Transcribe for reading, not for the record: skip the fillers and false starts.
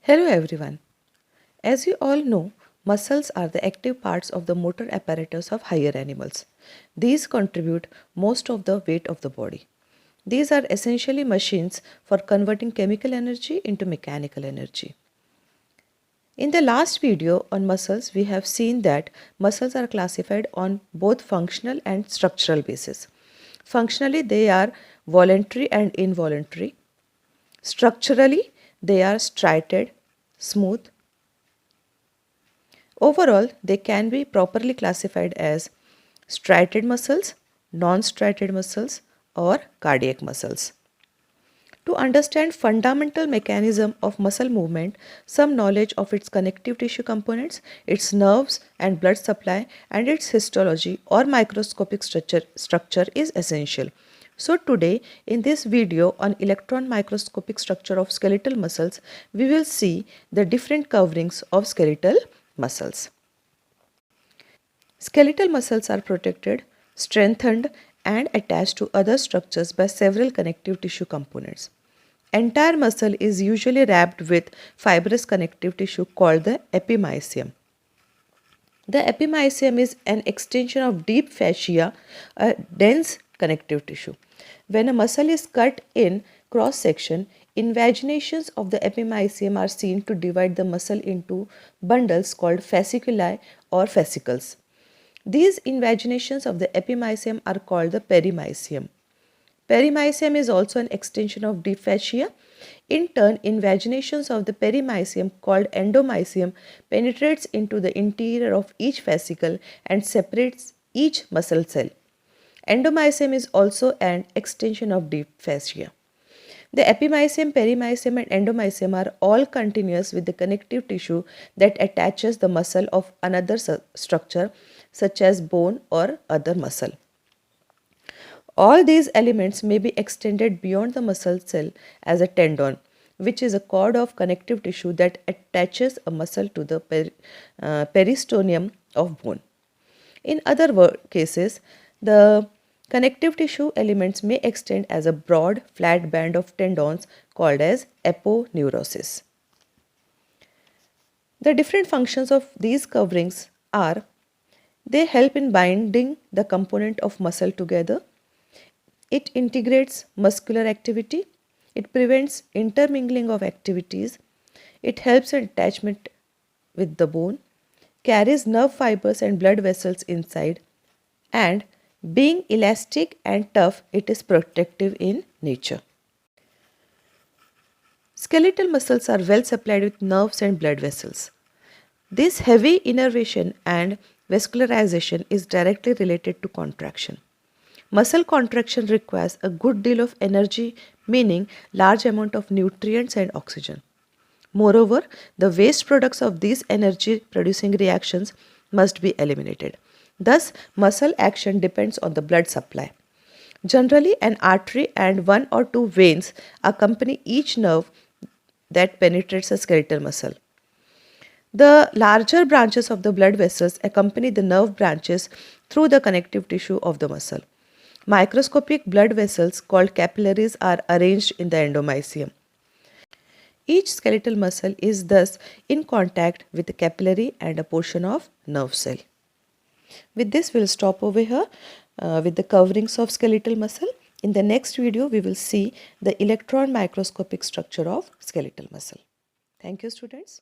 Hello everyone. As you all know, muscles are the active parts of the motor apparatus of higher animals. These contribute most of the weight of the body. These are essentially machines for converting chemical energy into mechanical energy. In the last video on muscles, we have seen that muscles are classified on both functional and structural basis. Functionally, they are voluntary and involuntary. Structurally, they are striated, smooth. Overall, they can be properly classified as striated muscles, non-striated muscles, or cardiac muscles. To understand fundamental mechanism of muscle movement, some knowledge of its connective tissue components, its nerves and blood supply, and its histology or microscopic structure is essential. So today in this video on electron microscopic structure of skeletal muscles, we will see the different coverings of skeletal muscles. Skeletal muscles are protected, strengthened, and attached to other structures by several connective tissue components. Entire muscle is usually wrapped with fibrous connective tissue called the epimysium. The epimysium is an extension of deep fascia, a dense connective tissue. When a muscle is cut in cross section, invaginations of the epimysium are seen to divide the muscle into bundles called fasciculi or fascicles. These invaginations of the epimysium are called the perimysium. Perimysium is also an extension of deep fascia. In turn, invaginations of the perimysium called endomysium penetrates into the interior of each fascicle and separates each muscle cell. Endomysium is also an extension of deep fascia. The epimysium, perimysium and endomysium are all continuous with the connective tissue that attaches the muscle of another structure such as bone or other muscle. All these elements may be extended beyond the muscle cell as a tendon, which is a cord of connective tissue that attaches a muscle to the peristonium of bone. In other cases, the connective tissue elements may extend as a broad, flat band of tendons called as aponeurosis. The different functions of these coverings are: they help in binding the component of muscle together, it integrates muscular activity, it prevents intermingling of activities, it helps in attachment with the bone, carries nerve fibers and blood vessels inside, and being elastic and tough, it is protective in nature. Skeletal muscles are well supplied with nerves and blood vessels. This heavy innervation and vascularization is directly related to contraction. Muscle contraction requires a good deal of energy, meaning large amount of nutrients and oxygen. Moreover, the waste products of these energy producing reactions must be eliminated. Thus, muscle action depends on the blood supply. Generally, an artery and one or two veins accompany each nerve that penetrates a skeletal muscle. The larger branches of the blood vessels accompany the nerve branches through the connective tissue of the muscle. Microscopic blood vessels called capillaries are arranged in the endomysium. Each skeletal muscle is thus in contact with the capillary and a portion of nerve cell. With this, we'll stop over here with the coverings of skeletal muscle. In the next video, we will see the electron microscopic structure of skeletal muscle. Thank you, students.